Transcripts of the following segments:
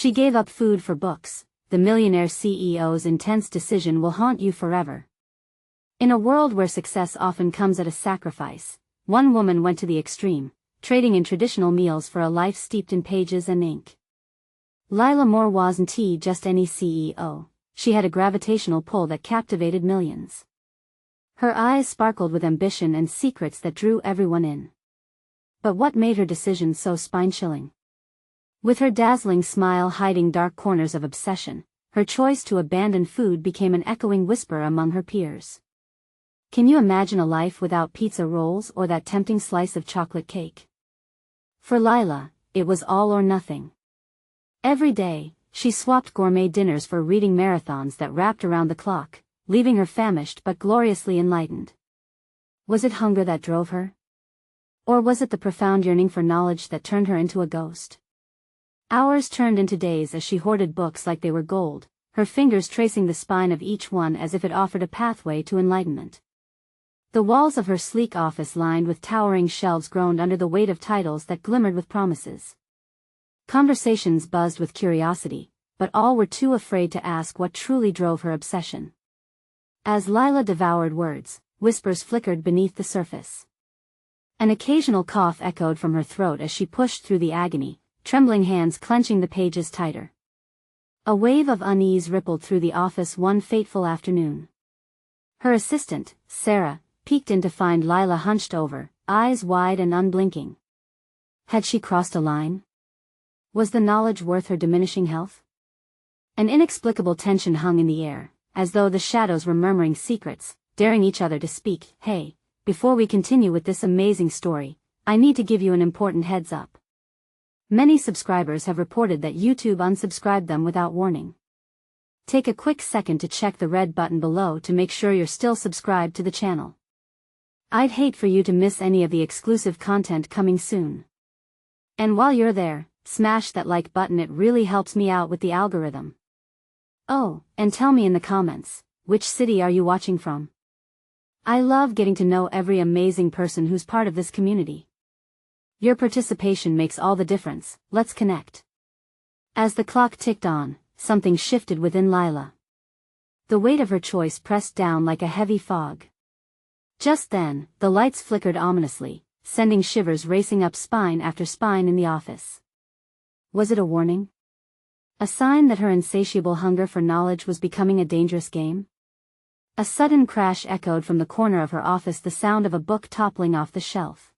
She gave up food for books. The millionaire CEO's intense decision will haunt you forever. In a world where success often comes at a sacrifice, one woman went to the extreme, trading in traditional meals for a life steeped in pages and ink. Lila Moore wasn't just any CEO, she had a gravitational pull that captivated millions. Her eyes sparkled with ambition and secrets that drew everyone in. But what made her decision so spine-chilling? With her dazzling smile hiding dark corners of obsession, her choice to abandon food became an echoing whisper among her peers. Can you imagine a life without pizza rolls or that tempting slice of chocolate cake? For Lila, it was all or nothing. Every day, she swapped gourmet dinners for reading marathons that wrapped around the clock, leaving her famished but gloriously enlightened. Was it hunger that drove her? Or was it the profound yearning for knowledge that turned her into a ghost? Hours turned into days as she hoarded books like they were gold, her fingers tracing the spine of each one as if it offered a pathway to enlightenment. The walls of her sleek office lined with towering shelves groaned under the weight of titles that glimmered with promises. Conversations buzzed with curiosity, but all were too afraid to ask what truly drove her obsession. As Lila devoured words, whispers flickered beneath the surface. An occasional cough echoed from her throat as she pushed through the agony, trembling hands clenching the pages tighter. A wave of unease rippled through the office one fateful afternoon. Her assistant, Sarah, peeked in to find Lila hunched over, eyes wide and unblinking. Had she crossed a line? Was the knowledge worth her diminishing health? An inexplicable tension hung in the air, as though the shadows were murmuring secrets, daring each other to speak. Hey, before we continue with this amazing story, I need to give you an important heads up. Many subscribers have reported that YouTube unsubscribed them without warning. Take a quick second to check the red button below to make sure you're still subscribed to the channel. I'd hate for you to miss any of the exclusive content coming soon. And while you're there, smash that like button, it really helps me out with the algorithm. Oh, and tell me in the comments, which city are you watching from? I love getting to know every amazing person who's part of this community. Your participation makes all the difference. Let's connect. As the clock ticked on, something shifted within Lila. The weight of her choice pressed down like a heavy fog. Just then, the lights flickered ominously, sending shivers racing up spine after spine in the office. Was it a warning? A sign that her insatiable hunger for knowledge was becoming a dangerous game? A sudden crash echoed from the corner of her office, the sound of a book toppling off the shelf.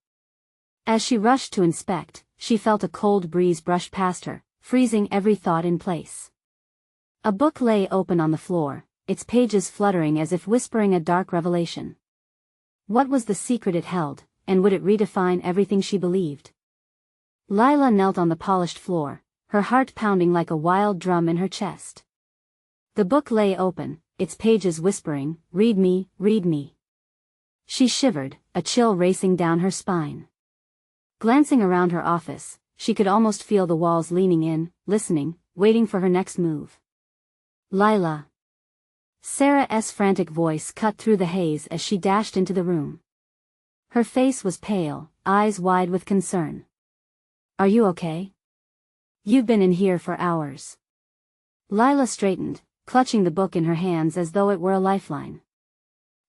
As she rushed to inspect, she felt a cold breeze brush past her, freezing every thought in place. A book lay open on the floor, its pages fluttering as if whispering a dark revelation. What was the secret it held, and would it redefine everything she believed? Lila knelt on the polished floor, her heart pounding like a wild drum in her chest. The book lay open, its pages whispering, "Read me, read me." She shivered, a chill racing down her spine. Glancing around her office, she could almost feel the walls leaning in, listening, waiting for her next move. Lila. Sarah's frantic voice cut through the haze as she dashed into the room. Her face was pale, eyes wide with concern. "Are you okay? You've been in here for hours." Lila straightened, clutching the book in her hands as though it were a lifeline.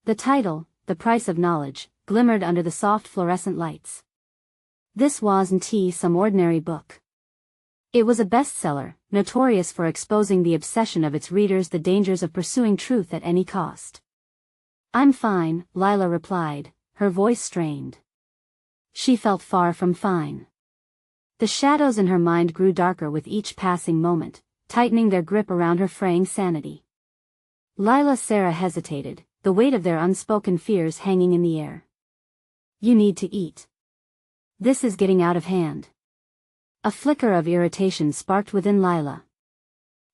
The title, "The Price of Knowledge," glimmered under the soft fluorescent lights. This wasn't some ordinary book. It was a bestseller, notorious for exposing the obsession of its readers, the dangers of pursuing truth at any cost. "I'm fine," Lila replied, her voice strained. She felt far from fine. The shadows in her mind grew darker with each passing moment, tightening their grip around her fraying sanity. Sarah hesitated, the weight of their unspoken fears hanging in the air. "You need to eat. This is getting out of hand." A flicker of irritation sparked within Lila.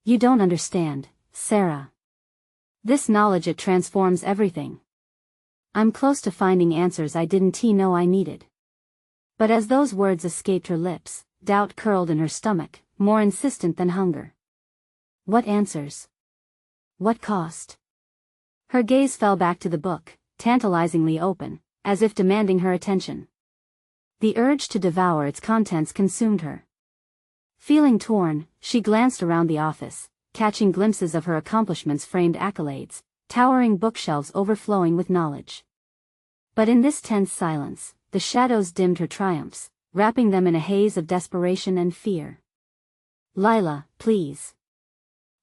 "You don't understand, Sarah. This knowledge, it transforms everything. I'm close to finding answers I didn't know I needed." But as those words escaped her lips, doubt curled in her stomach, more insistent than hunger. What answers? What cost? Her gaze fell back to the book, tantalizingly open, as if demanding her attention. The urge to devour its contents consumed her. Feeling torn, she glanced around the office, catching glimpses of her accomplishments' framed accolades, towering bookshelves overflowing with knowledge. But in this tense silence, the shadows dimmed her triumphs, wrapping them in a haze of desperation and fear. "Lila, please."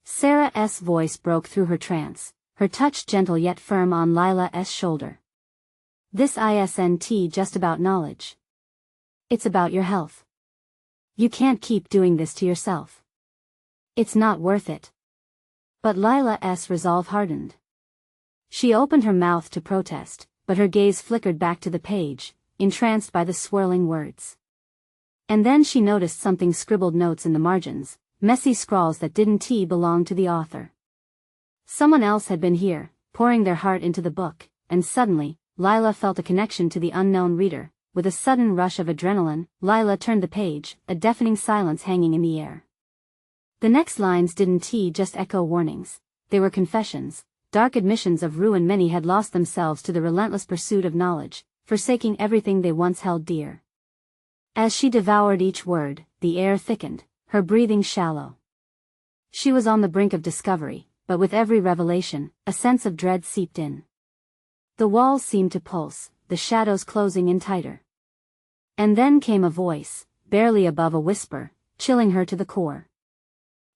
Sarah's voice broke through her trance, her touch gentle yet firm on Lila's shoulder. "This isn't just about knowledge. It's about your health. You can't keep doing this to yourself. It's not worth it." But Lila's resolve hardened. She opened her mouth to protest, but her gaze flickered back to the page, entranced by the swirling words. And then she noticed something: scribbled notes in the margins, messy scrawls that didn't belong to the author. Someone else had been here, pouring their heart into the book, and suddenly, Lila felt a connection to the unknown reader. With a sudden rush of adrenaline, Lila turned the page, a deafening silence hanging in the air. The next lines didn't just echo warnings. They were confessions, dark admissions of ruin. Many had lost themselves to the relentless pursuit of knowledge, forsaking everything they once held dear. As she devoured each word, the air thickened, her breathing shallow. She was on the brink of discovery, but with every revelation, a sense of dread seeped in. The walls seemed to pulse, the shadows closing in tighter. And then came a voice, barely above a whisper, chilling her to the core.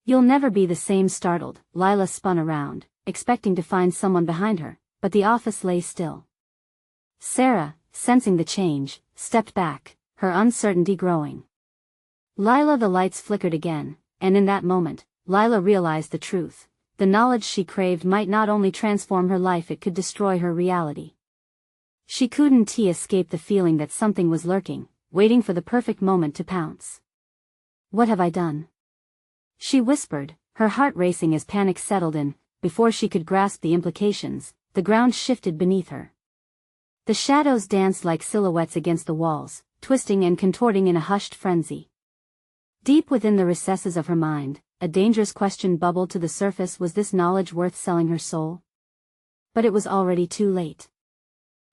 "You'll never be the same." Startled, Lila spun around, expecting to find someone behind her, but the office lay still. Sarah, sensing the change, stepped back, her uncertainty growing. "Lila." The lights flickered again, and in that moment, Lila realized the truth. The knowledge she craved might not only transform her life, it could destroy her reality. She couldn't escape the feeling that something was lurking, waiting for the perfect moment to pounce. "What have I done?" she whispered, her heart racing as panic settled in. Before she could grasp the implications, the ground shifted beneath her. The shadows danced like silhouettes against the walls, twisting and contorting in a hushed frenzy. Deep within the recesses of her mind, a dangerous question bubbled to the surface: was this knowledge worth selling her soul? But it was already too late.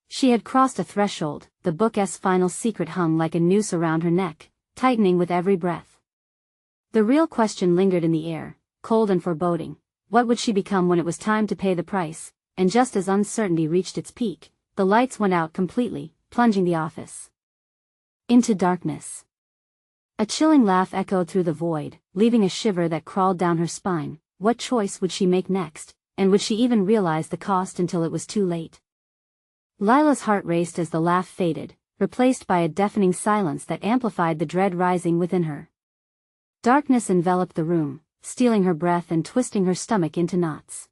She had crossed a threshold. The book's final secret hung like a noose around her neck, tightening with every breath. The real question lingered in the air, cold and foreboding. What would she become when it was time to pay the price? And just as uncertainty reached its peak, the lights went out completely, plunging the office into darkness. A chilling laugh echoed through the void, leaving a shiver that crawled down her spine. What choice would she make next, and would she even realize the cost until it was too late? Lila's heart raced as the laugh faded, replaced by a deafening silence that amplified the dread rising within her. Darkness enveloped the room, stealing her breath and twisting her stomach into knots.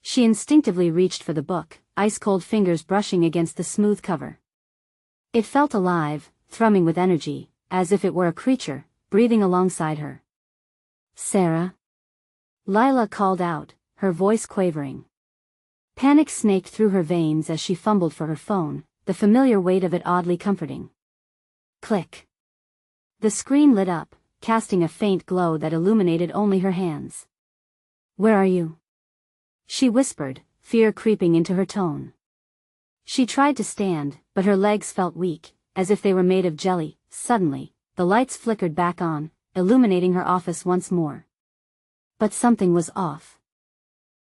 She instinctively reached for the book, ice-cold fingers brushing against the smooth cover. It felt alive, thrumming with energy, as if it were a creature, breathing alongside her. "Sarah?" Lila called out, her voice quavering. Panic snaked through her veins as she fumbled for her phone, the familiar weight of it oddly comforting. Click. The screen lit up, casting a faint glow that illuminated only her hands. "Where are you?" she whispered, fear creeping into her tone. She tried to stand, but her legs felt weak, as if they were made of jelly. Suddenly, the lights flickered back on, illuminating her office once more. But something was off.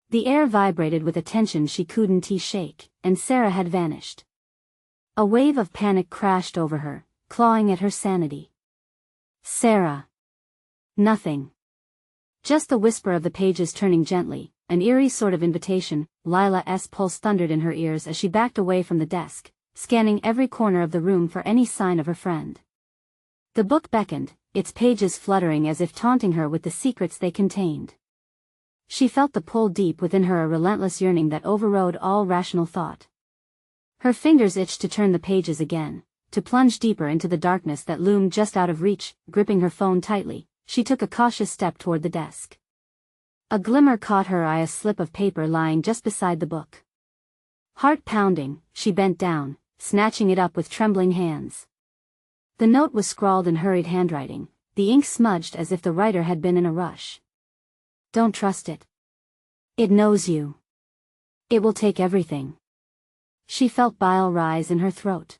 The air vibrated with a tension she couldn't shake, and Sarah had vanished. A wave of panic crashed over her, clawing at her sanity. "Sarah." Nothing. Just the whisper of the pages turning gently, an eerie sort of invitation. Lila's pulse thundered in her ears as she backed away from the desk, scanning every corner of the room for any sign of her friend. The book beckoned, its pages fluttering as if taunting her with the secrets they contained. She felt the pull deep within her, a relentless yearning that overrode all rational thought. Her fingers itched to turn the pages again, to plunge deeper into the darkness that loomed just out of reach. Gripping her phone tightly, she took a cautious step toward the desk. A glimmer caught her eye, a slip of paper lying just beside the book. Heart pounding, she bent down, snatching it up with trembling hands. The note was scrawled in hurried handwriting, the ink smudged as if the writer had been in a rush. "Don't trust it. It knows you. It will take everything." She felt bile rise in her throat.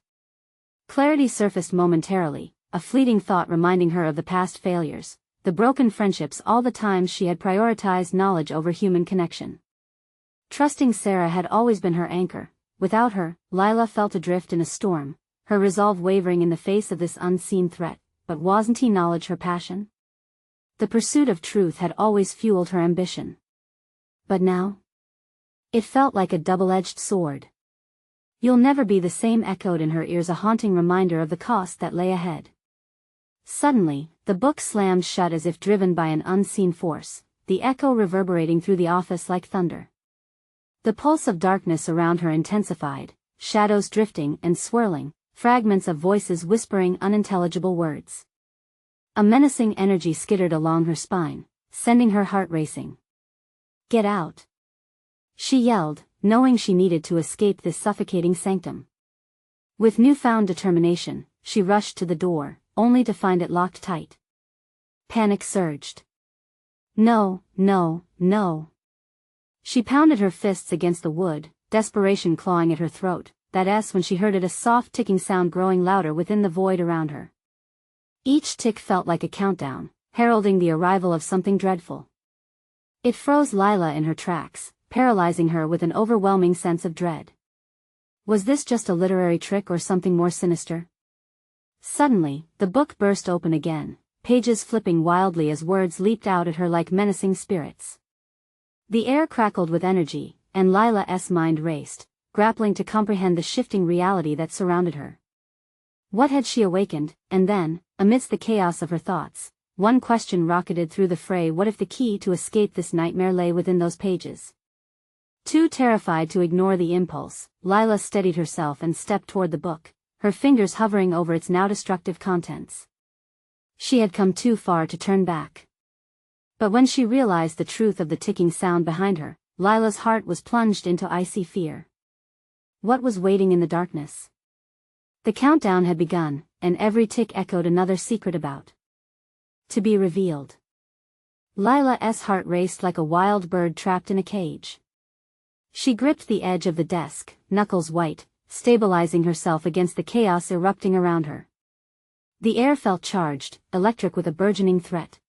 Clarity surfaced momentarily, a fleeting thought reminding her of the past failures, the broken friendships, all the times she had prioritized knowledge over human connection. Trusting Sarah had always been her anchor. Without her, Lila felt adrift in a storm, her resolve wavering in the face of this unseen threat. But wasn't knowledge her passion? The pursuit of truth had always fueled her ambition. But now? It felt like a double-edged sword. "You'll never be the same," echoed in her ears, a haunting reminder of the cost that lay ahead. Suddenly, the book slammed shut as if driven by an unseen force, the echo reverberating through the office like thunder. The pulse of darkness around her intensified, shadows drifting and swirling, fragments of voices whispering unintelligible words. A menacing energy skittered along her spine, sending her heart racing. "Get out!" she yelled, knowing she needed to escape this suffocating sanctum. With newfound determination, she rushed to the door, only to find it locked tight. Panic surged. No, no, no. She pounded her fists against the wood, desperation clawing at her throat. That's when she heard a soft ticking sound growing louder within the void around her. Each tick felt like a countdown, heralding the arrival of something dreadful. It froze Lila in her tracks, paralyzing her with an overwhelming sense of dread. Was this just a literary trick or something more sinister? Suddenly, the book burst open again, pages flipping wildly as words leaped out at her like menacing spirits. The air crackled with energy, and Lila's mind raced, grappling to comprehend the shifting reality that surrounded her. What had she awakened? And then, amidst the chaos of her thoughts, one question rocketed through the fray: what if the key to escape this nightmare lay within those pages? Too terrified to ignore the impulse, Lila steadied herself and stepped toward the book, her fingers hovering over its now destructive contents. She had come too far to turn back. But when she realized the truth of the ticking sound behind her, Lila's heart was plunged into icy fear. What was waiting in the darkness? The countdown had begun, and every tick echoed another secret about to be revealed. Lila's heart raced like a wild bird trapped in a cage. She gripped the edge of the desk, knuckles white, stabilizing herself against the chaos erupting around her. The air felt charged, electric with a burgeoning threat.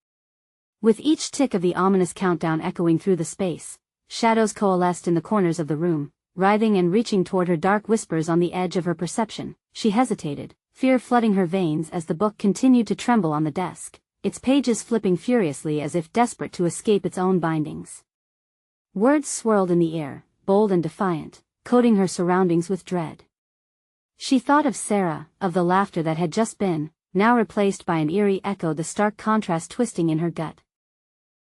With each tick of the ominous countdown echoing through the space, shadows coalesced in the corners of the room, writhing and reaching toward her, dark whispers on the edge of her perception. She hesitated, fear flooding her veins as the book continued to tremble on the desk, its pages flipping furiously as if desperate to escape its own bindings. Words swirled in the air, bold and defiant, coating her surroundings with dread. She thought of Sarah, of the laughter that had just been, now replaced by an eerie echo, the stark contrast twisting in her gut.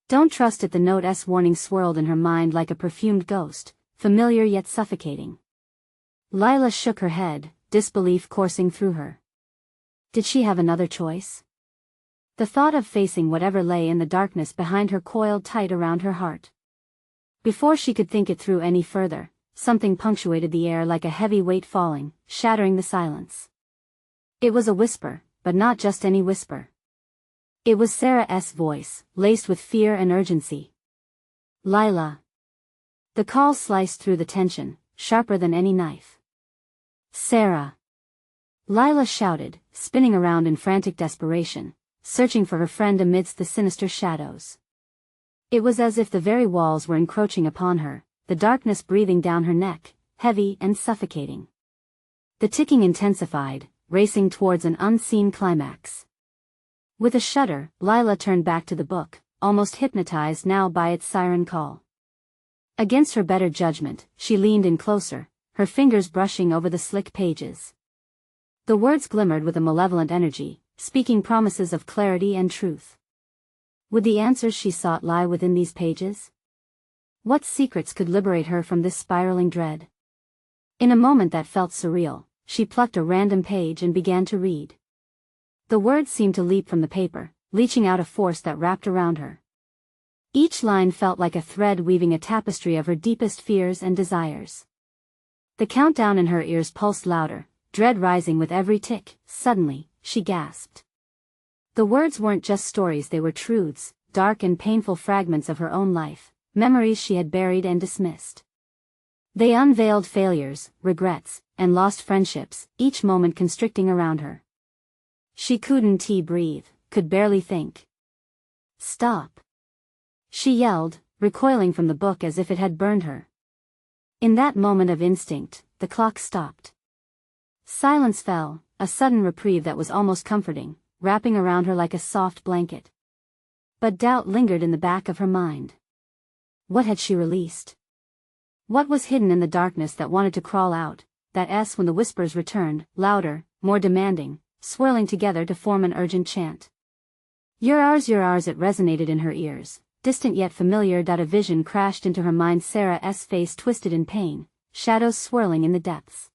"Don't trust it," the note's warning swirled in her mind like a perfumed ghost, familiar yet suffocating. Lila shook her head, disbelief coursing through her. Did she have another choice? The thought of facing whatever lay in the darkness behind her coiled tight around her heart. Before she could think it through any further, something punctuated the air like a heavy weight falling, shattering the silence. It was a whisper, but not just any whisper. It was Sarah's voice, laced with fear and urgency. "Lila." The call sliced through the tension, sharper than any knife. "Sarah." Lila shouted, spinning around in frantic desperation, searching for her friend amidst the sinister shadows. It was as if the very walls were encroaching upon her, the darkness breathing down her neck, heavy and suffocating. The ticking intensified, racing towards an unseen climax. With a shudder, Lila turned back to the book, almost hypnotized now by its siren call. Against her better judgment, she leaned in closer, her fingers brushing over the slick pages. The words glimmered with a malevolent energy, speaking promises of clarity and truth. Would the answers she sought lie within these pages? What secrets could liberate her from this spiraling dread? In a moment that felt surreal, she plucked a random page and began to read. The words seemed to leap from the paper, leeching out a force that wrapped around her. Each line felt like a thread weaving a tapestry of her deepest fears and desires. The countdown in her ears pulsed louder, dread rising with every tick. Suddenly, she gasped. The words weren't just stories, they were truths, dark and painful fragments of her own life, memories she had buried and dismissed. They unveiled failures, regrets, and lost friendships, each moment constricting around her. She couldn't breathe, could barely think. Stop! She yelled, recoiling from the book as if it had burned her. In that moment of instinct, the clock stopped. Silence fell, a sudden reprieve that was almost comforting, wrapping around her like a soft blanket. But doubt lingered in the back of her mind. What had she released? What was hidden in the darkness that wanted to crawl out? That S when the whispers returned, louder, more demanding, swirling together to form an urgent chant. You're ours, it resonated in her ears, distant yet familiar. A vision crashed into her mind, Sarah's face twisted in pain, shadows swirling in the depths.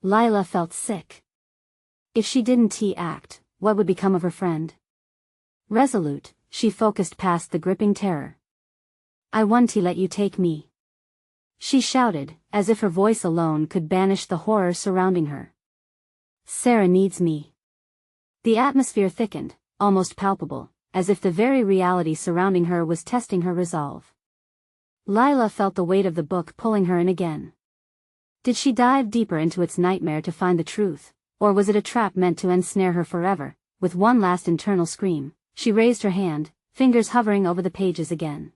Lila felt sick. If she didn't act, what would become of her friend? Resolute, she focused past the gripping terror. I want to let you take me. She shouted, as if her voice alone could banish the horror surrounding her. Sarah needs me. The atmosphere thickened, almost palpable, as if the very reality surrounding her was testing her resolve. Lila felt the weight of the book pulling her in again. Did she dive deeper into its nightmare to find the truth, or was it a trap meant to ensnare her forever? With one last internal scream, she raised her hand, fingers hovering over the pages again.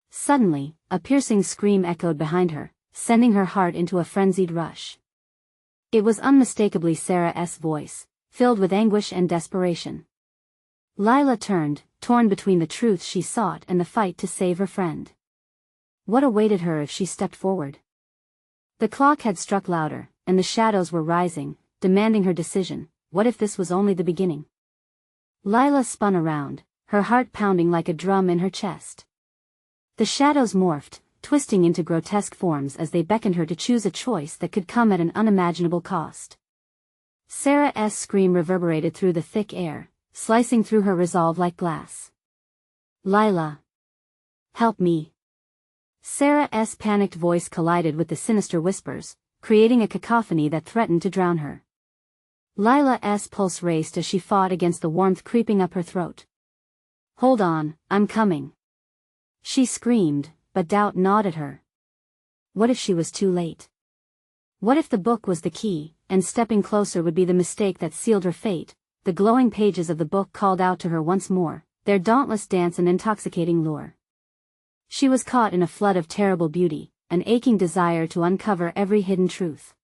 Suddenly, a piercing scream echoed behind her, sending her heart into a frenzied rush. It was unmistakably Sarah's voice, filled with anguish and desperation. Lila turned, torn between the truth she sought and the fight to save her friend. What awaited her if she stepped forward? The clock had struck louder, and the shadows were rising, demanding her decision. What if this was only the beginning? Lila spun around, her heart pounding like a drum in her chest. The shadows morphed, twisting into grotesque forms as they beckoned her to choose a choice that could come at an unimaginable cost. Sarah's scream reverberated through the thick air, slicing through her resolve like glass. Lila! Help me! Sarah's panicked voice collided with the sinister whispers, creating a cacophony that threatened to drown her. Lila's pulse raced as she fought against the warmth creeping up her throat. Hold on, I'm coming! She screamed, but doubt gnawed at her. What if she was too late? What if the book was the key, and stepping closer would be the mistake that sealed her fate? The glowing pages of the book called out to her once more, their dauntless dance and intoxicating lure. She was caught in a flood of terrible beauty, an aching desire to uncover every hidden truth.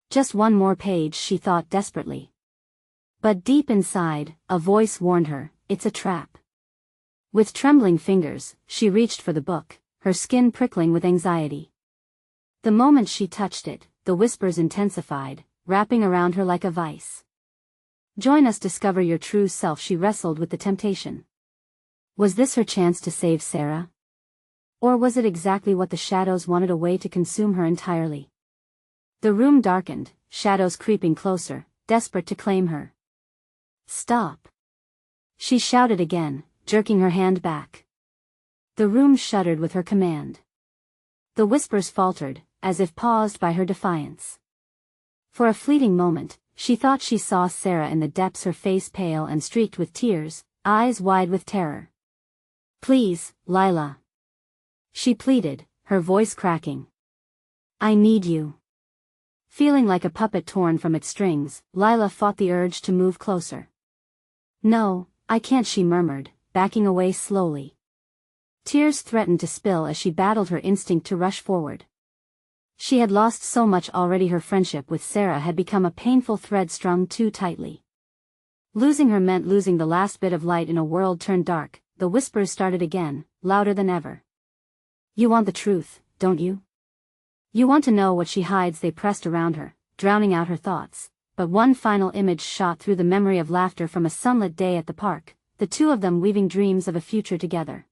Just one more page, she thought desperately. But deep inside, a voice warned her, it's a trap. With trembling fingers, she reached for the book, her skin prickling with anxiety. The moment she touched it, the whispers intensified, wrapping around her like a vice. Join us, discover your true self. She wrestled with the temptation. Was this her chance to save Sarah? Or was it exactly what the shadows wanted, a way to consume her entirely? The room darkened, shadows creeping closer, desperate to claim her. Stop! She shouted again, jerking her hand back. The room shuddered with her command. The whispers faltered, as if paused by her defiance. For a fleeting moment, she thought she saw Sarah in the depths, her face pale and streaked with tears, eyes wide with terror. Please, Lila. She pleaded, her voice cracking. I need you. Feeling like a puppet torn from its strings, Lila fought the urge to move closer. No, I can't, she murmured, backing away slowly. Tears threatened to spill as she battled her instinct to rush forward. She had lost so much already. Her friendship with Sarah had become a painful thread strung too tightly. Losing her meant losing the last bit of light in a world turned dark. The whispers started again, louder than ever. You want the truth, don't you? You want to know what she hides. They pressed around her, drowning out her thoughts, but one final image shot through the memory of laughter from a sunlit day at the park, the two of them weaving dreams of a future together.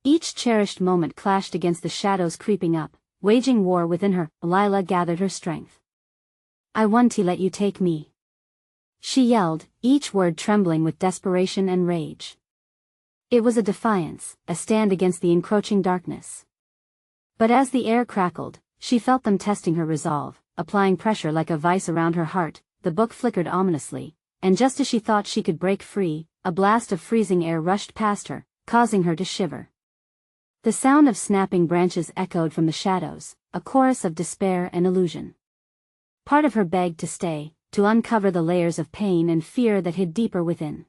Each cherished moment clashed against the shadows creeping up, waging war within her. Lila gathered her strength. I want to let you take me. She yelled, each word trembling with desperation and rage. It was a defiance, a stand against the encroaching darkness. But as the air crackled, she felt them testing her resolve, applying pressure like a vice around her heart. The book flickered ominously, and just as she thought she could break free, a blast of freezing air rushed past her, causing her to shiver. The sound of snapping branches echoed from the shadows, a chorus of despair and illusion. Part of her begged to stay, to uncover the layers of pain and fear that hid deeper within.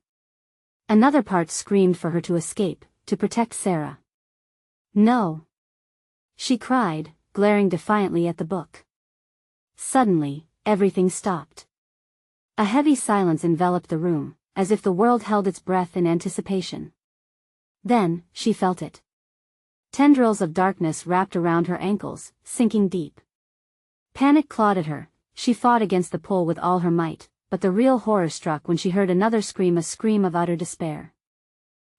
Another part screamed for her to escape, to protect Sarah. No! She cried, glaring defiantly at the book. Suddenly, everything stopped. A heavy silence enveloped the room, as if the world held its breath in anticipation. Then, she felt it. Tendrils of darkness wrapped around her ankles, sinking deep. Panic clawed at her. She fought against the pull with all her might, but the real horror struck when she heard another scream, a scream of utter despair.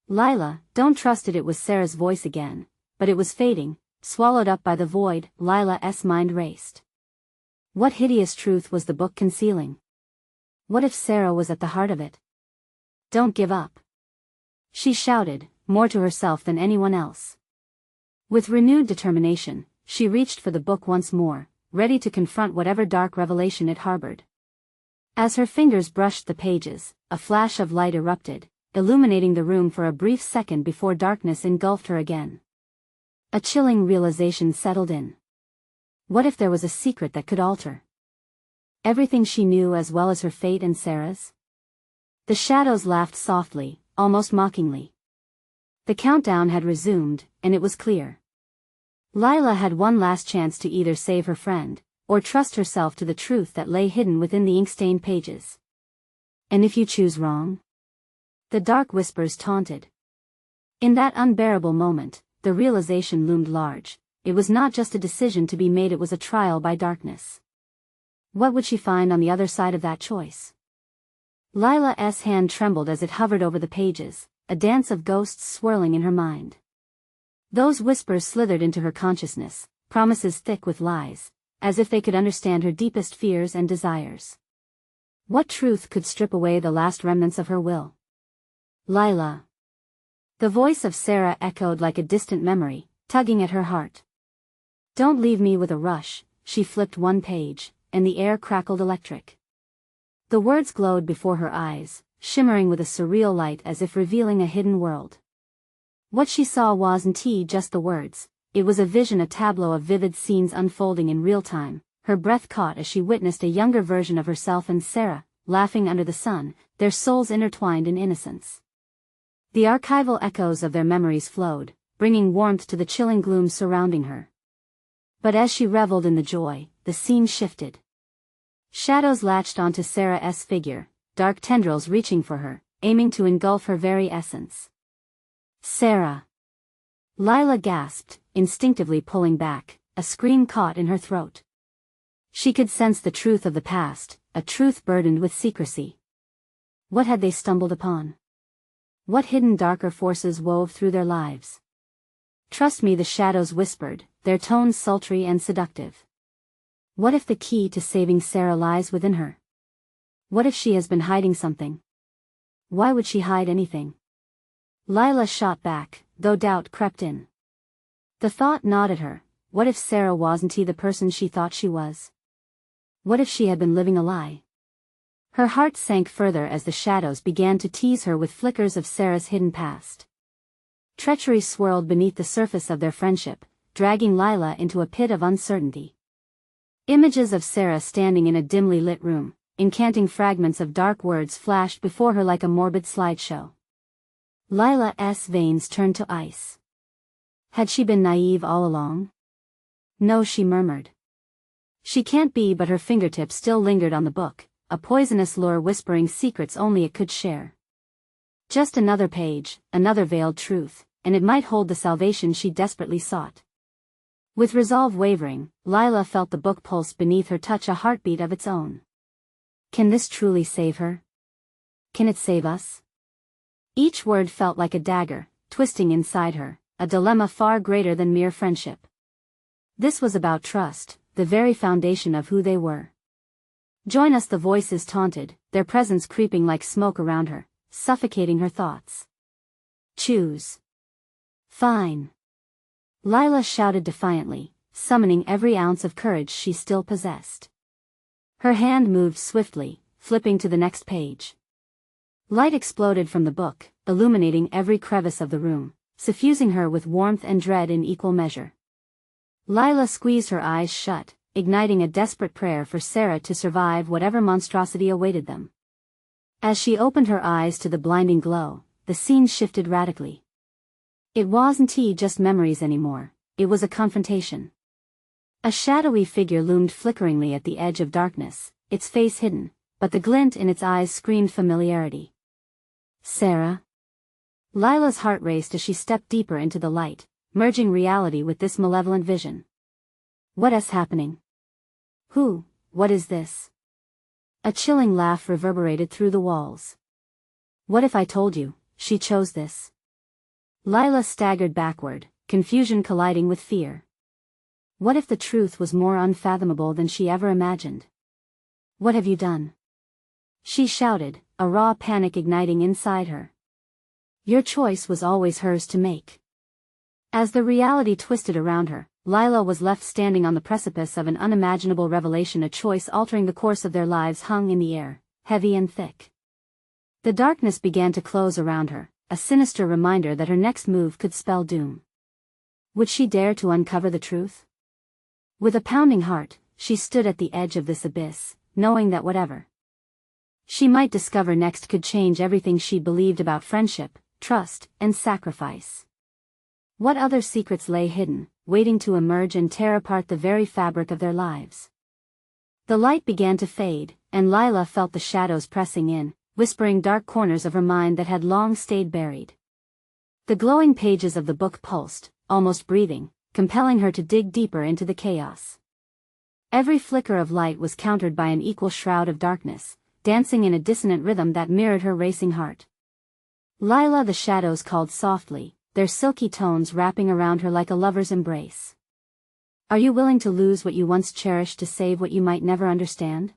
Lila, don't trust it. It was Sarah's voice again, but it was fading, swallowed up by the void. Lila's mind raced. What hideous truth was the book concealing? What if Sarah was at the heart of it? Don't give up! She shouted, more to herself than anyone else. With renewed determination, she reached for the book once more, ready to confront whatever dark revelation it harbored. As her fingers brushed the pages, a flash of light erupted, illuminating the room for a brief second before darkness engulfed her again. A chilling realization settled in. What if there was a secret that could alter everything she knew, as well as her fate and Sarah's? The shadows laughed softly, almost mockingly. The countdown had resumed, and it was clear. Lila had one last chance to either save her friend, or trust herself to the truth that lay hidden within the ink-stained pages. And if you choose wrong? The dark whispers taunted. In that unbearable moment, the realization loomed large. It was not just a decision to be made, it was a trial by darkness. What would she find on the other side of that choice? Lila's hand trembled as it hovered over the pages, a dance of ghosts swirling in her mind. Those whispers slithered into her consciousness, promises thick with lies, as if they could understand her deepest fears and desires. What truth could strip away the last remnants of her will? Lila. The voice of Sarah echoed like a distant memory, tugging at her heart. Don't leave me. With a rush, she flipped one page, and the air crackled electric. The words glowed before her eyes, shimmering with a surreal light as if revealing a hidden world. What she saw wasn't just the words, it was a vision, a tableau of vivid scenes unfolding in real time. Her breath caught as she witnessed a younger version of herself and Sarah, laughing under the sun, their souls intertwined in innocence. The archival echoes of their memories flowed, bringing warmth to the chilling gloom surrounding her. But as she reveled in the joy, the scene shifted. Shadows latched onto Sarah's figure, dark tendrils reaching for her, aiming to engulf her very essence. Sarah! Lila gasped, instinctively pulling back, a scream caught in her throat. She could sense the truth of the past, a truth burdened with secrecy. What had they stumbled upon? What hidden darker forces wove through their lives? Trust me, the shadows whispered, their tones sultry and seductive. What if the key to saving Sarah lies within her? What if she has been hiding something? Why would she hide anything? Lila shot back, though doubt crept in. The thought gnawed at her. What if Sarah wasn't the person she thought she was? What if she had been living a lie? Her heart sank further as the shadows began to tease her with flickers of Sarah's hidden past. Treachery swirled beneath the surface of their friendship, dragging Lila into a pit of uncertainty. Images of Sarah standing in a dimly lit room, incanting fragments of dark words flashed before her like a morbid slideshow. Lila's veins turned to ice. Had she been naive all along? No, she murmured. She can't be, but her fingertips still lingered on the book, a poisonous lure whispering secrets only it could share. Just another page, another veiled truth, and it might hold the salvation she desperately sought. With resolve wavering, Lila felt the book pulse beneath her touch, a heartbeat of its own. Can this truly save her? Can it save us? Each word felt like a dagger, twisting inside her, a dilemma far greater than mere friendship. This was about trust, the very foundation of who they were. Join us, the voices taunted, their presence creeping like smoke around her, suffocating her thoughts. Choose. Fine. Lila shouted defiantly, summoning every ounce of courage she still possessed. Her hand moved swiftly, flipping to the next page. Light exploded from the book, illuminating every crevice of the room, suffusing her with warmth and dread in equal measure. Lila squeezed her eyes shut, igniting a desperate prayer for Sarah to survive whatever monstrosity awaited them. As she opened her eyes to the blinding glow, the scene shifted radically. It wasn't just memories anymore, it was a confrontation. A shadowy figure loomed flickeringly at the edge of darkness, its face hidden, but the glint in its eyes screamed familiarity. Sarah? Lila's heart raced as she stepped deeper into the light, merging reality with this malevolent vision. What is happening? What is this? A chilling laugh reverberated through the walls. What if I told you, she chose this? Lila staggered backward, confusion colliding with fear. What if the truth was more unfathomable than she ever imagined? What have you done? She shouted, a raw panic igniting inside her. Your choice was always hers to make. As the reality twisted around her, Lila was left standing on the precipice of an unimaginable revelation, a choice altering the course of their lives hung in the air, heavy and thick. The darkness began to close around her, a sinister reminder that her next move could spell doom. Would she dare to uncover the truth? With a pounding heart, she stood at the edge of this abyss, knowing that whatever she might discover next could change everything she believed about friendship, trust, and sacrifice. What other secrets lay hidden, waiting to emerge and tear apart the very fabric of their lives? The light began to fade, and Lila felt the shadows pressing in, whispering dark corners of her mind that had long stayed buried. The glowing pages of the book pulsed, almost breathing, compelling her to dig deeper into the chaos. Every flicker of light was countered by an equal shroud of darkness, dancing in a dissonant rhythm that mirrored her racing heart. Lila, the shadows called softly, their silky tones wrapping around her like a lover's embrace. Are you willing to lose what you once cherished to save what you might never understand?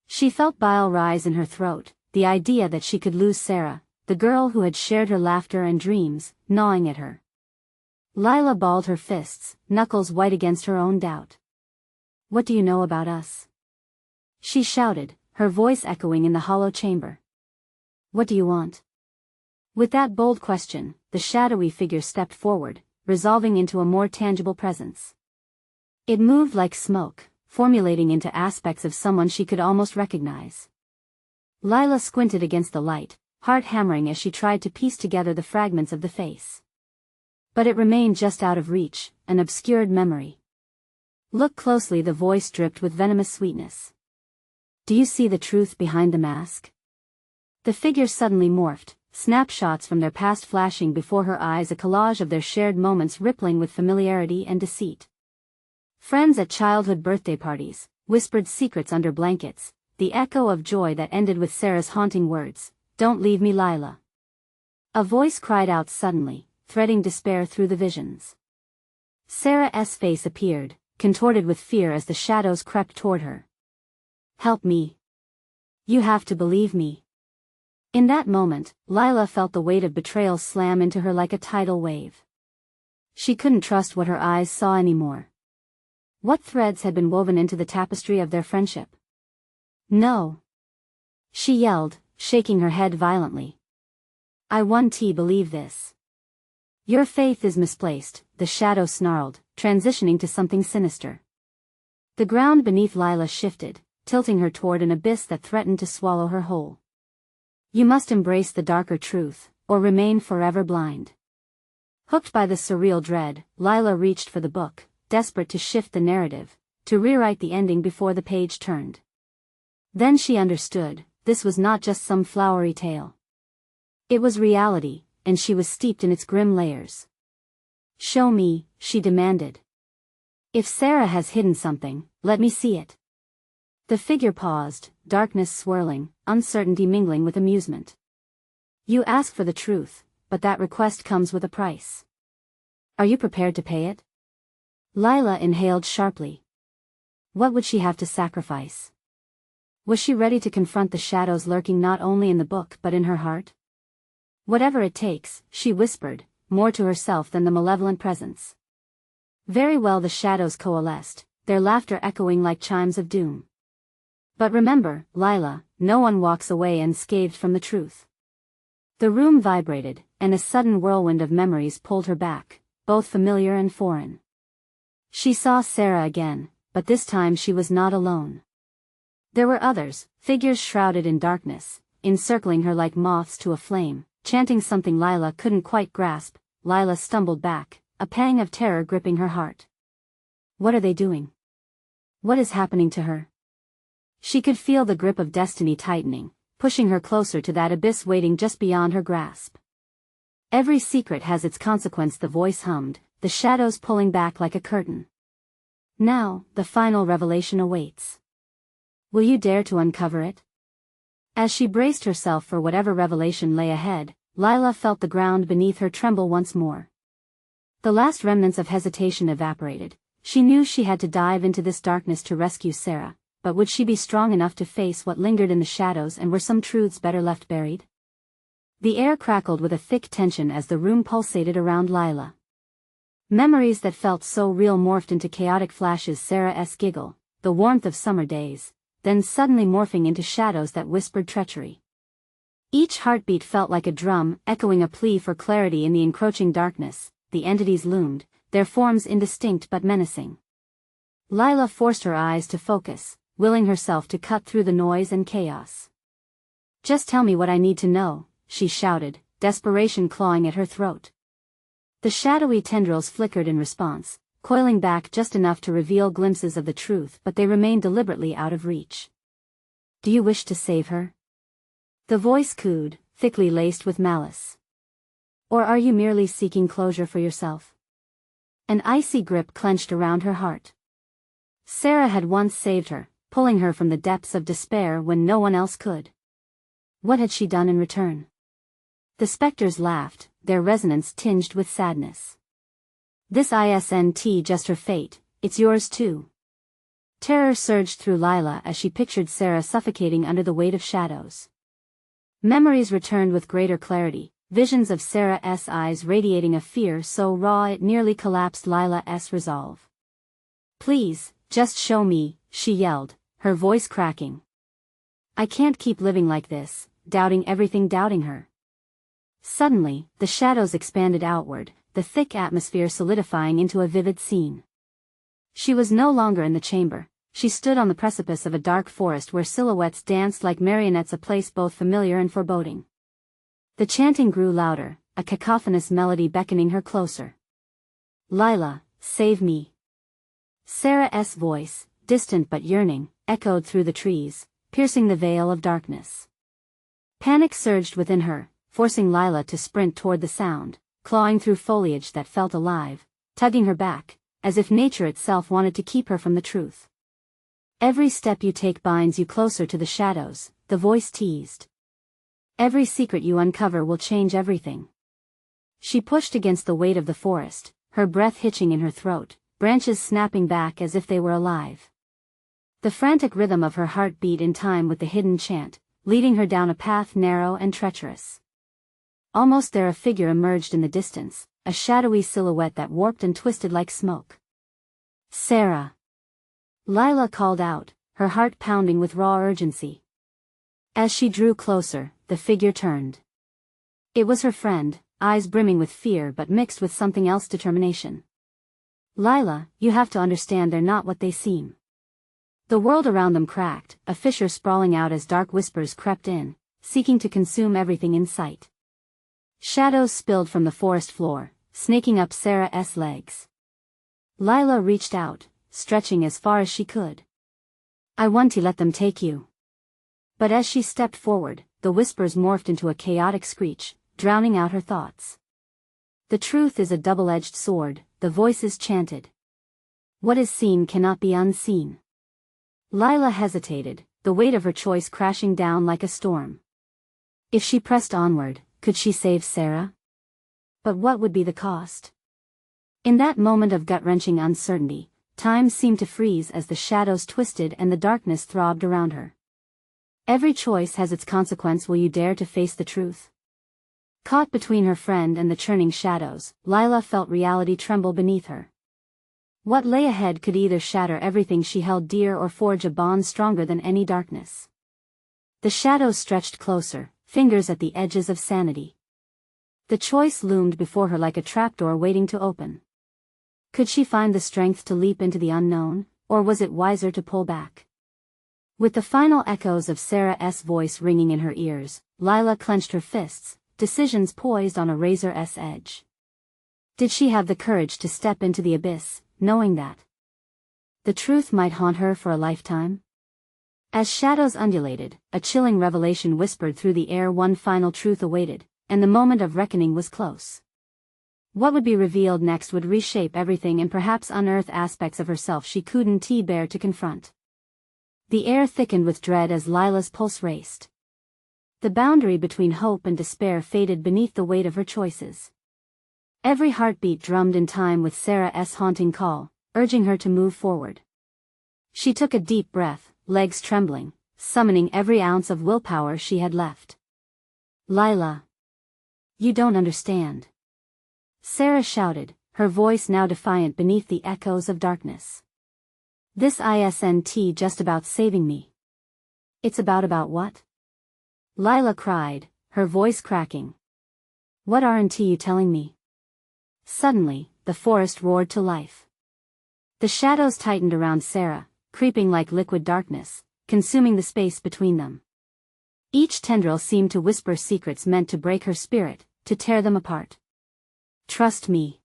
She felt bile rise in her throat, the idea that she could lose Sarah, the girl who had shared her laughter and dreams, gnawing at her. Lila balled her fists, knuckles white against her own doubt. What do you know about us? She shouted, her voice echoing in the hollow chamber. What do you want? With that bold question, the shadowy figure stepped forward, resolving into a more tangible presence. It moved like smoke, formulating into aspects of someone she could almost recognize. Lila squinted against the light, heart hammering as she tried to piece together the fragments of the face. But it remained just out of reach, an obscured memory. Look closely, the voice dripped with venomous sweetness. Do you see the truth behind the mask? The figure suddenly morphed, snapshots from their past flashing before her eyes, a collage of their shared moments rippling with familiarity and deceit. Friends at childhood birthday parties, whispered secrets under blankets, the echo of joy that ended with Sarah's haunting words, "Don't leave me, Lila." A voice cried out suddenly, threading despair through the visions. Sarah's face appeared, contorted with fear as the shadows crept toward her. Help me. You have to believe me. In that moment, Lila felt the weight of betrayal slam into her like a tidal wave. She couldn't trust what her eyes saw anymore. What threads had been woven into the tapestry of their friendship? No. She yelled, shaking her head violently. I won't believe this. Your faith is misplaced, the shadow snarled, transitioning to something sinister. The ground beneath Lila shifted, tilting her toward an abyss that threatened to swallow her whole. You must embrace the darker truth, or remain forever blind. Hooked by the surreal dread, Lila reached for the book, desperate to shift the narrative, to rewrite the ending before the page turned. Then she understood, this was not just some flowery tale. It was reality, and she was steeped in its grim layers. Show me, she demanded. If Sarah has hidden something, let me see it. The figure paused, darkness swirling, uncertainty mingling with amusement. You ask for the truth, but that request comes with a price. Are you prepared to pay it? Lila inhaled sharply. What would she have to sacrifice? Was she ready to confront the shadows lurking not only in the book but in her heart? Whatever it takes, she whispered, more to herself than the malevolent presence. Very well, the shadows coalesced, their laughter echoing like chimes of doom. But remember, Lila, no one walks away unscathed from the truth. The room vibrated, and a sudden whirlwind of memories pulled her back, both familiar and foreign. She saw Sarah again, but this time she was not alone. There were others, figures shrouded in darkness, encircling her like moths to a flame, chanting something Lila couldn't quite grasp. Lila stumbled back, a pang of terror gripping her heart. What are they doing? What is happening to her? She could feel the grip of destiny tightening, pushing her closer to that abyss waiting just beyond her grasp. Every secret has its consequence, the voice hummed, the shadows pulling back like a curtain. Now, the final revelation awaits. Will you dare to uncover it? As she braced herself for whatever revelation lay ahead, Lila felt the ground beneath her tremble once more. The last remnants of hesitation evaporated. She knew she had to dive into this darkness to rescue Sarah, but would she be strong enough to face what lingered in the shadows, and were some truths better left buried? The air crackled with a thick tension as the room pulsated around Lila. Memories that felt so real morphed into chaotic flashes. Sarah's giggle, the warmth of summer days, then suddenly morphing into shadows that whispered treachery. Each heartbeat felt like a drum, echoing a plea for clarity in the encroaching darkness. The entities loomed, their forms indistinct but menacing. Lila forced her eyes to focus, willing herself to cut through the noise and chaos. Just tell me what I need to know, she shouted, desperation clawing at her throat. The shadowy tendrils flickered in response, coiling back just enough to reveal glimpses of the truth, but they remained deliberately out of reach. Do you wish to save her? The voice cooed, thickly laced with malice. Or are you merely seeking closure for yourself? An icy grip clenched around her heart. Sarah had once saved her, pulling her from the depths of despair when no one else could. What had she done in return? The specters laughed, their resonance tinged with sadness. This isn't just her fate, it's yours too. Terror surged through Lila as she pictured Sarah suffocating under the weight of shadows. Memories returned with greater clarity, visions of Sarah's eyes radiating a fear so raw it nearly collapsed Lila's resolve. Please, just show me, she yelled, her voice cracking. I can't keep living like this, doubting everything, doubting her. Suddenly, the shadows expanded outward, the thick atmosphere solidifying into a vivid scene. She was no longer in the chamber. She stood on the precipice of a dark forest where silhouettes danced like marionettes, a place both familiar and foreboding. The chanting grew louder, a cacophonous melody beckoning her closer. Lila, save me. Sarah's voice, distant but yearning, echoed through the trees, piercing the veil of darkness. Panic surged within her, forcing Lila to sprint toward the sound, clawing through foliage that felt alive, tugging her back, as if nature itself wanted to keep her from the truth. Every step you take binds you closer to the shadows, the voice teased. Every secret you uncover will change everything. She pushed against the weight of the forest, her breath hitching in her throat, branches snapping back as if they were alive. The frantic rhythm of her heart beat in time with the hidden chant, leading her down a path narrow and treacherous. Almost there a figure emerged in the distance, a shadowy silhouette that warped and twisted like smoke. Sarah! Lila called out, her heart pounding with raw urgency. As she drew closer, the figure turned. It was her friend, eyes brimming with fear but mixed with something else, determination. Lila, you have to understand, they're not what they seem. The world around them cracked, a fissure sprawling out as dark whispers crept in, seeking to consume everything in sight. Shadows spilled from the forest floor, snaking up Sarah's legs. Lila reached out, stretching as far as she could. I want to let them take you. But as she stepped forward, the whispers morphed into a chaotic screech, drowning out her thoughts. The truth is a double-edged sword, the voices chanted. What is seen cannot be unseen. Lila hesitated, the weight of her choice crashing down like a storm. If she pressed onward, could she save Sarah? But what would be the cost? In that moment of gut-wrenching uncertainty, time seemed to freeze as the shadows twisted and the darkness throbbed around her. Every choice has its consequence. Will you dare to face the truth? Caught between her friend and the churning shadows, Lila felt reality tremble beneath her. What lay ahead could either shatter everything she held dear or forge a bond stronger than any darkness. The shadows stretched closer, fingers at the edges of sanity. The choice loomed before her like a trapdoor waiting to open. Could she find the strength to leap into the unknown, or was it wiser to pull back? With the final echoes of Sarah's voice ringing in her ears, Lila clenched her fists, decisions poised on a razor's edge. Did she have the courage to step into the abyss, knowing that the truth might haunt her for a lifetime? As shadows undulated, a chilling revelation whispered through the air. One final truth awaited, and the moment of reckoning was close. What would be revealed next would reshape everything and perhaps unearth aspects of herself she couldn't bear to confront. The air thickened with dread as Lila's pulse raced. The boundary between hope and despair faded beneath the weight of her choices. Every heartbeat drummed in time with Sarah's haunting call, urging her to move forward. She took a deep breath, legs trembling, summoning every ounce of willpower she had left. Lila. You don't understand. Sarah shouted, her voice now defiant beneath the echoes of darkness. This isn't just about saving me. It's about what? Lila cried, her voice cracking. What aren't you telling me? Suddenly, the forest roared to life. The shadows tightened around Sarah, creeping like liquid darkness, consuming the space between them. Each tendril seemed to whisper secrets meant to break her spirit, to tear them apart. Trust me.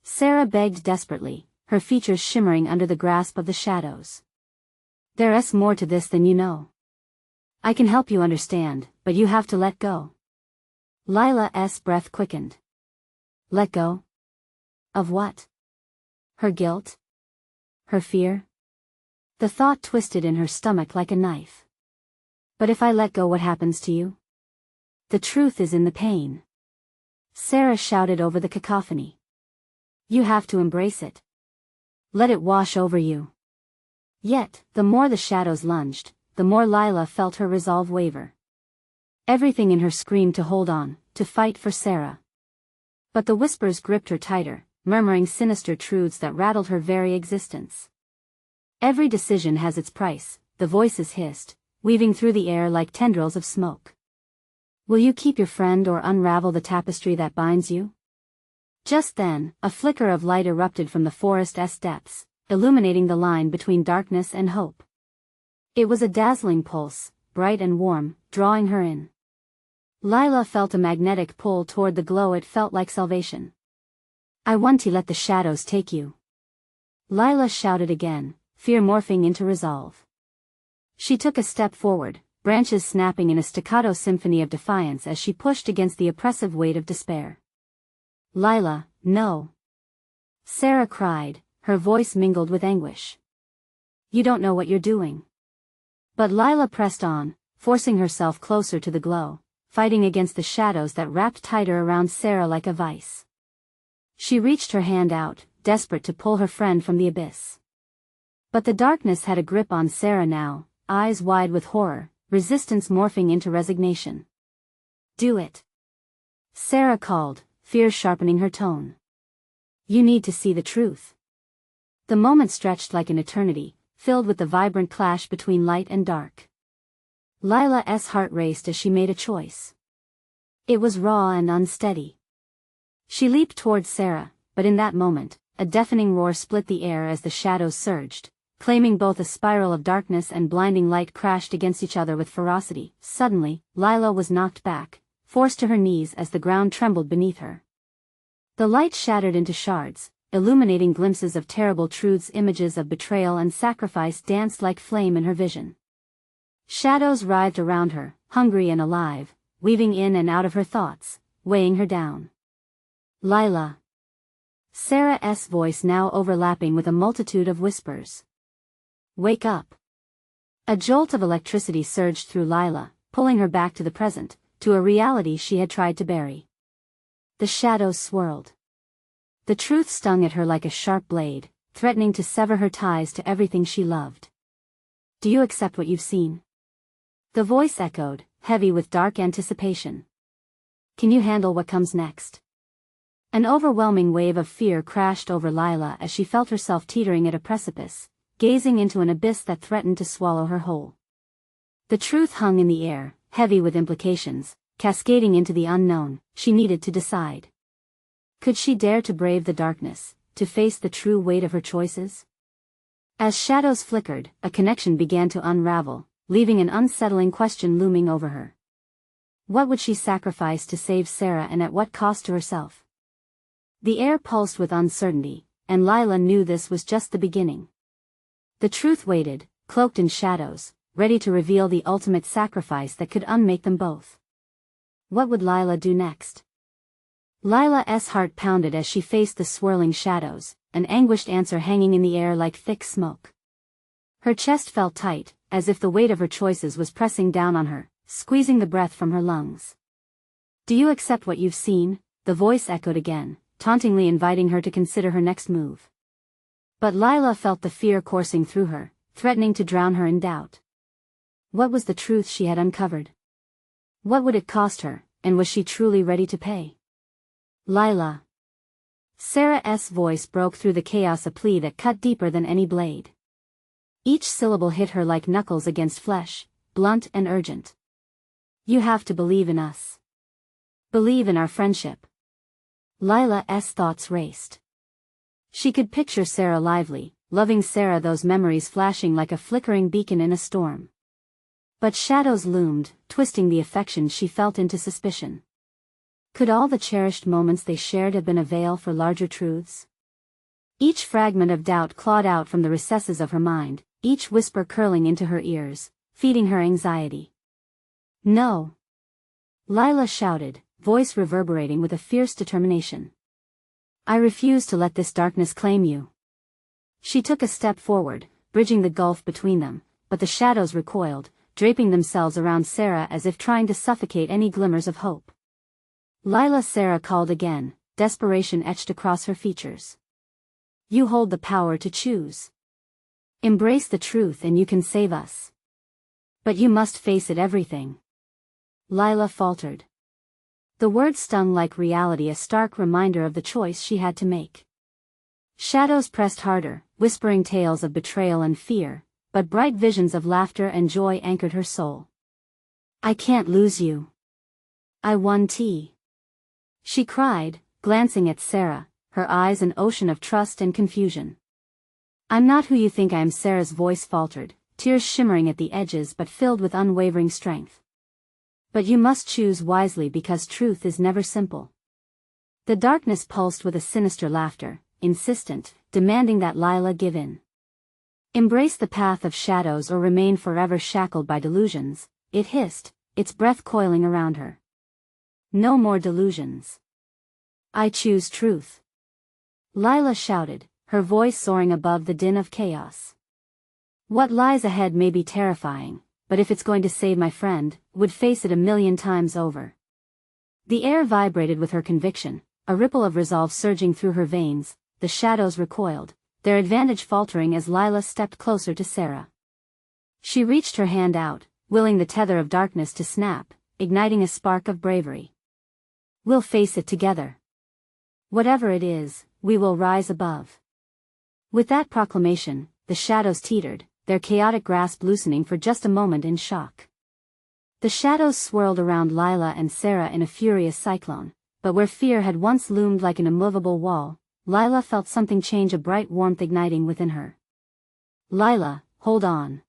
Sarah begged desperately, her features shimmering under the grasp of the shadows. There's more to this than you know. I can help you understand, but you have to let go. Lila's breath quickened. Let go? Of what? Her guilt? Her fear? The thought twisted in her stomach like a knife. But if I let go, what happens to you? The truth is in the pain. Sarah shouted over the cacophony. You have to embrace it. Let it wash over you. Yet, the more the shadows lunged, the more Lila felt her resolve waver. Everything in her screamed to hold on, to fight for Sarah. But the whispers gripped her tighter, murmuring sinister truths that rattled her very existence. Every decision has its price, the voices hissed, weaving through the air like tendrils of smoke. Will you keep your friend or unravel the tapestry that binds you? Just then, a flicker of light erupted from the forest's depths, illuminating the line between darkness and hope. It was a dazzling pulse, bright and warm, drawing her in. Lila felt a magnetic pull toward the glow. It felt like salvation. I want to let the shadows take you. Lila shouted again, fear morphing into resolve. She took a step forward, branches snapping in a staccato symphony of defiance as she pushed against the oppressive weight of despair. Lila, no. Sarah cried, her voice mingled with anguish. You don't know what you're doing. But Lila pressed on, forcing herself closer to the glow, fighting against the shadows that wrapped tighter around Sarah like a vice. She reached her hand out, desperate to pull her friend from the abyss. But the darkness had a grip on Sarah now, eyes wide with horror, resistance morphing into resignation. Do it. Sarah called, fear sharpening her tone. You need to see the truth. The moment stretched like an eternity, filled with the vibrant clash between light and dark. Lila's heart raced as she made a choice. It was raw and unsteady. She leaped towards Sarah, but in that moment, a deafening roar split the air as the shadows surged, claiming both a spiral of darkness and blinding light crashed against each other with ferocity. Suddenly, Lila was knocked back, forced to her knees as the ground trembled beneath her. The light shattered into shards, illuminating glimpses of terrible truths. Images of betrayal and sacrifice danced like flame in her vision. Shadows writhed around her, hungry and alive, weaving in and out of her thoughts, weighing her down. Lila. Sarah's voice now overlapping with a multitude of whispers. Wake up. A jolt of electricity surged through Lila, pulling her back to the present, to a reality she had tried to bury. The shadows swirled. The truth stung at her like a sharp blade, threatening to sever her ties to everything she loved. Do you accept what you've seen? The voice echoed, heavy with dark anticipation. Can you handle what comes next? An overwhelming wave of fear crashed over Lila as she felt herself teetering at a precipice, gazing into an abyss that threatened to swallow her whole. The truth hung in the air, heavy with implications, cascading into the unknown. She needed to decide. Could she dare to brave the darkness, to face the true weight of her choices? As shadows flickered, a connection began to unravel, leaving an unsettling question looming over her. What would she sacrifice to save Sarah, and at what cost to herself? The air pulsed with uncertainty, and Lila knew this was just the beginning. The truth waited, cloaked in shadows, ready to reveal the ultimate sacrifice that could unmake them both. What would Lila do next? Lila's heart pounded as she faced the swirling shadows, an anguished answer hanging in the air like thick smoke. Her chest felt tight, as if the weight of her choices was pressing down on her, squeezing the breath from her lungs. Do you accept what you've seen? The voice echoed again, tauntingly inviting her to consider her next move. But Lila felt the fear coursing through her, threatening to drown her in doubt. What was the truth she had uncovered? What would it cost her, and was she truly ready to pay? Lila. Sarah's voice broke through the chaos, a plea that cut deeper than any blade. Each syllable hit her like knuckles against flesh, blunt and urgent. You have to believe in us. Believe in our friendship. Lila's thoughts raced. She could picture Sarah lively, loving Sarah, those memories flashing like a flickering beacon in a storm. But shadows loomed, twisting the affection she felt into suspicion. Could all the cherished moments they shared have been a veil for larger truths? Each fragment of doubt clawed out from the recesses of her mind, each whisper curling into her ears, feeding her anxiety. No! Lila shouted, voice reverberating with a fierce determination. I refuse to let this darkness claim you. She took a step forward, bridging the gulf between them, but the shadows recoiled, draping themselves around Sarah as if trying to suffocate any glimmers of hope. Lila, Sarah called again, desperation etched across her features. You hold the power to choose. Embrace the truth and you can save us. But you must face it, everything. Lila faltered. The words stung like reality, a stark reminder of the choice she had to make. Shadows pressed harder, whispering tales of betrayal and fear, but bright visions of laughter and joy anchored her soul. I can't lose you. I won T. She cried, glancing at Sarah, her eyes an ocean of trust and confusion. I'm not who you think I am. Sarah's voice faltered, tears shimmering at the edges but filled with unwavering strength. But you must choose wisely, because truth is never simple. The darkness pulsed with a sinister laughter, insistent, demanding that Lila give in. Embrace the path of shadows or remain forever shackled by delusions, it hissed, its breath coiling around her. No more delusions. I choose truth. Lila shouted, her voice soaring above the din of chaos. What lies ahead may be terrifying, but if it's going to save my friend, would face it 1,000,000 times over. The air vibrated with her conviction, a ripple of resolve surging through her veins. The shadows recoiled, their advantage faltering as Lila stepped closer to Sarah. She reached her hand out, willing the tether of darkness to snap, igniting a spark of bravery. We'll face it together. Whatever it is, we will rise above. With that proclamation, the shadows teetered, their chaotic grasp loosening for just a moment in shock. The shadows swirled around Lila and Sarah in a furious cyclone, but where fear had once loomed like an immovable wall, Lila felt something change, a bright warmth igniting within her. Lila, hold on.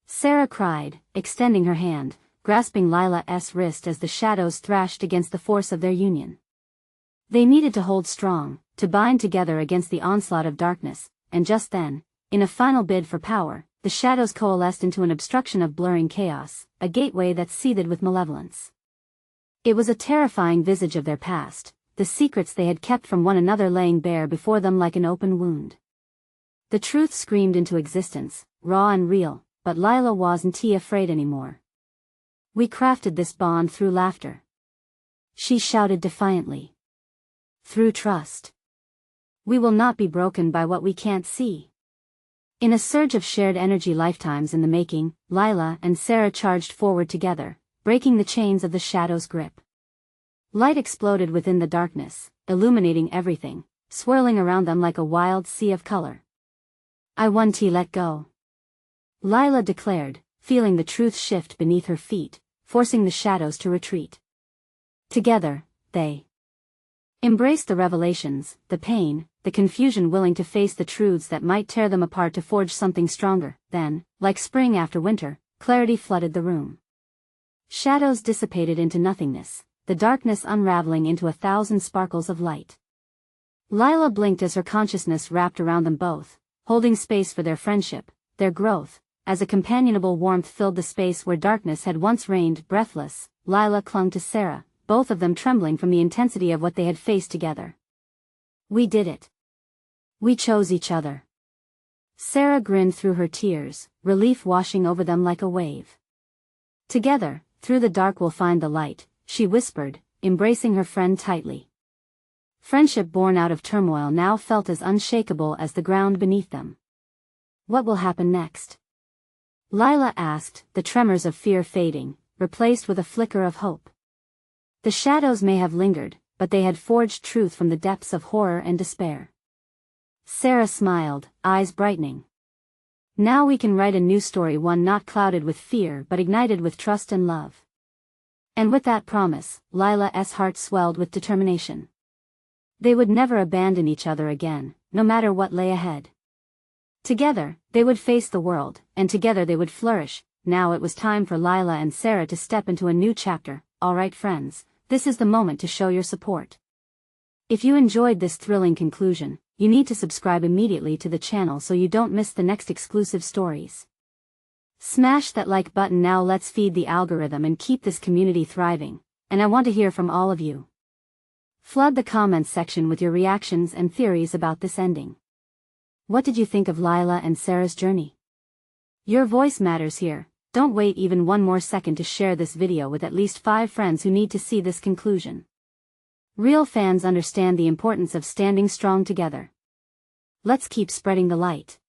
Sarah cried, extending her hand, grasping Lila's wrist as the shadows thrashed against the force of their union. They needed to hold strong, to bind together against the onslaught of darkness, and just then, in a final bid for power, the shadows coalesced into an obstruction of blurring chaos, a gateway that seethed with malevolence. It was a terrifying visage of their past, the secrets they had kept from one another laying bare before them like an open wound. The truth screamed into existence, raw and real, but Lila wasn't afraid anymore. We crafted this bond through laughter. She shouted defiantly. Through trust. We will not be broken by what we can't see. In a surge of shared energy, lifetimes in the making, Lila and Sarah charged forward together, breaking the chains of the shadow's grip. Light exploded within the darkness, illuminating everything, swirling around them like a wild sea of color. I won't let go. Lila declared, feeling the truth shift beneath her feet, forcing the shadows to retreat. Together, they embraced the revelations, the pain, the confusion, willing to face the truths that might tear them apart to forge something stronger. Then, like spring after winter, clarity flooded the room. Shadows dissipated into nothingness, the darkness unraveling into 1,000 sparkles of light. Lila blinked as her consciousness wrapped around them both, holding space for their friendship, their growth, as a companionable warmth filled the space where darkness had once reigned. Breathless, Lila clung to Sarah, both of them trembling from the intensity of what they had faced together. "We did it. We chose each other." Sarah grinned through her tears, relief washing over them like a wave. "Together, through the dark we'll find the light," she whispered, embracing her friend tightly. Friendship born out of turmoil now felt as unshakable as the ground beneath them. "What will happen next?" Lila asked, the tremors of fear fading, replaced with a flicker of hope. The shadows may have lingered, but they had forged truth from the depths of horror and despair. Sarah smiled, eyes brightening. "Now we can write a new story, one not clouded with fear but ignited with trust and love." And with that promise, Lila's heart swelled with determination. They would never abandon each other again, no matter what lay ahead. Together, they would face the world, and together they would flourish. Now it was time for Lila and Sarah to step into a new chapter. Alright friends, this is the moment to show your support. If you enjoyed this thrilling conclusion, you need to subscribe immediately to the channel so you don't miss the next exclusive stories. Smash that like button now. Let's feed the algorithm and keep this community thriving, and I want to hear from all of you. Flood the comments section with your reactions and theories about this ending. What did you think of Lila and Sarah's journey? Your voice matters here. Don't wait even one more second to share this video with at least 5 friends who need to see this conclusion. Real fans understand the importance of standing strong together. Let's keep spreading the light.